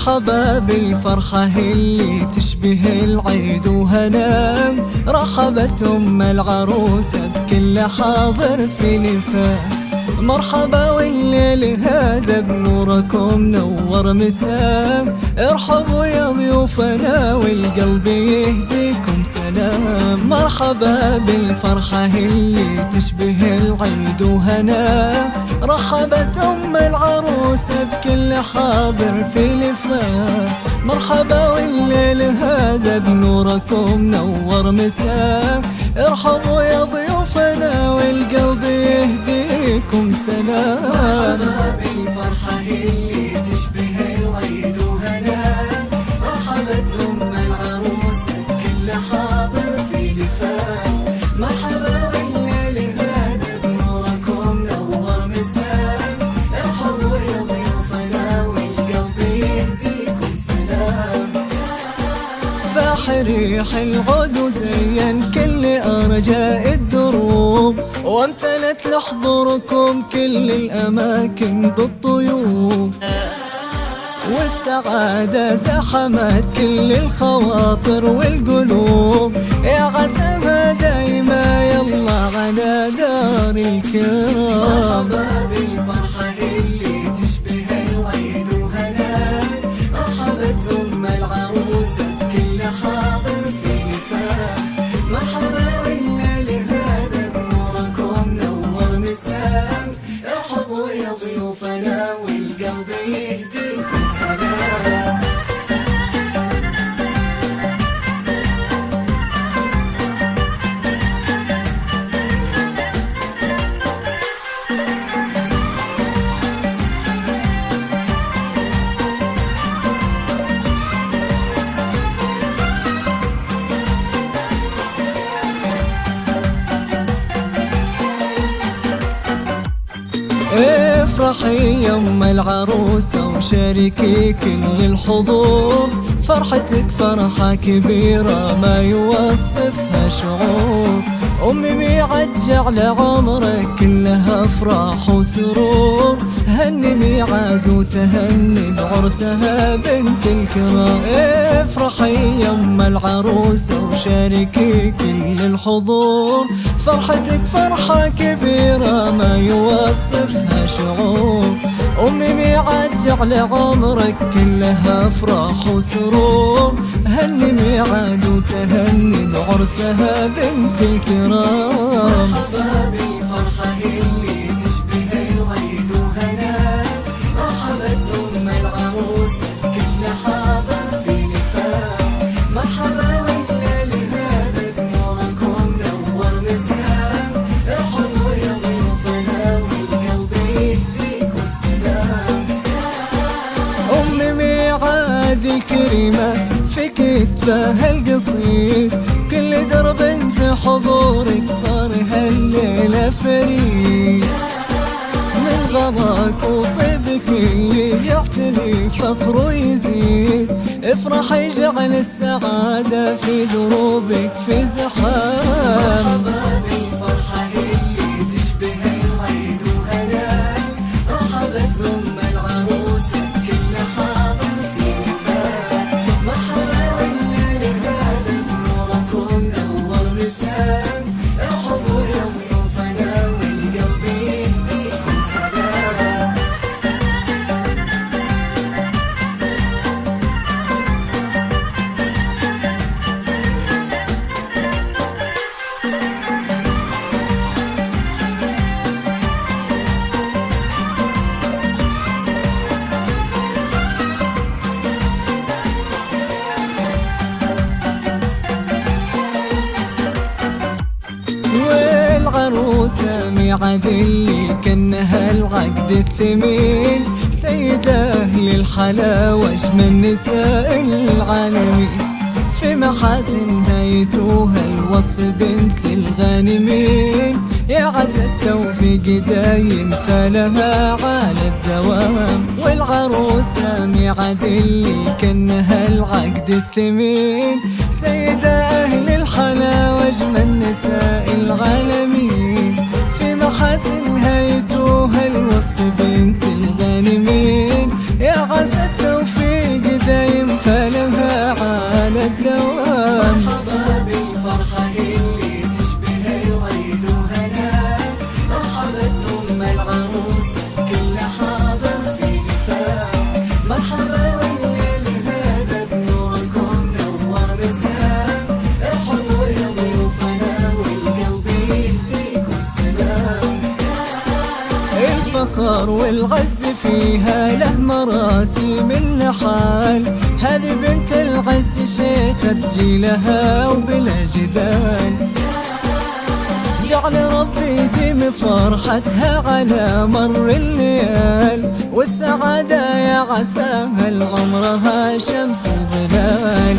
مرحبا بالفرحة اللي تشبه العيد وهنا، رحبت أم العروسة بكل حاضر في لفاه. مرحبا والليل هذا بنوركم نور مساه، ارحبوا يا ضيوفنا والقلب يهديكم سلام. مرحبا بالفرحة اللي تشبه العيد وهنا، رحبت أم العروسة بكل حاضر في لفاه. مرحبا والليل هذا بنوركم نور مساه، ارحبوا يا ضيوفنا والقلب يهديكم سلام. مرحبا بالفرحة اللي تشبه العيد وهنا، رحبت أم العروسة بكل حاضر في لفاه. مرحبا والليل هذا بنوركم نور مساه، ارحبوا يا ضيوفنا والقلب يهديكم سلام. فاح ريح العود وزين كل أرجاء الدروب، وامتلت لحضوركم كل الأماكن بالطيوب، والسعادة زحمت كل الخواطر والقلوب. يا عساها دايما يلا على دار الكرام. مرحبا بالفرحة اللي تشبه العيد وهنا، رحبت أم العروسة بكل حاضر في لفاه. مرحبا والليل هذا بنوركم نور مساه، ارحبوا يا ضيوفنا والقلب يهديكم سلام. افرحي يا ام العروسة وشاركي كل الحضور، فرحتك فرحة كبيرة ما يوصفها شعور. أمي ميعجع لعمرك كلها افراح وسرور، هني ميعاد وتهني بعرسها بنت الكرام. افرحي يا ام العروسة وشاركي كل الحضور، فرحتك فرحة كبيرة ما يوصفها شعور. أمي ميعجع لعمرك كلها افراح وسرور، هني ميعاد وتهني بعرسها بنت الكرام. مرحبا بالفرحة اللي تشبه العيد وهنا، رحبت أم العروسة بكل حاضر في لفاه. مرحبا والليل هذا بنوركم نور مساه، ارحبوا يا ضيوفنا والقلب يهديكم سلام. أم ميعاد الكريمة في كتبها القصيد، كل درب في حضورك صار هالليلة فريد. من غضاك وطيبك اللي يعتلي فخر ويزيد، افرح يجعل السعادة في دروبك في زحام. مرحبا بالفرحة اللي تشبه العيد وهنا، رحبت أم العروسة بكل حاضر في لفاه. مرحبا والليل هذا بنوركم نور مساه، ارحبوا يا ضيوفنا والقلب يهديكم سلام. والعروسة ميعاد اللي كانها العقد الثمين، سيدة أهل الحلاوة أجمل نساء العالمين. في محاسنها يتوها الوصف بنت الغانمين، يا عسى التوفيق دايم فلها على الدوام. والعروسة ميعاد اللي كانها العقد الثمين، سيدة أهل الحلاوة أجمل نساء العالمين. في محاسنها يتوها الوصف بنت الغانمين، يا عسى التوفيق فخر والعز فيها له مراسي من نحال. هذه بنت العز شيخة جيلها وبلا جدال. جعل ربي يديم فرحتها على مر الليال، والسعادة يا عساها لعمرها شمس وظلال.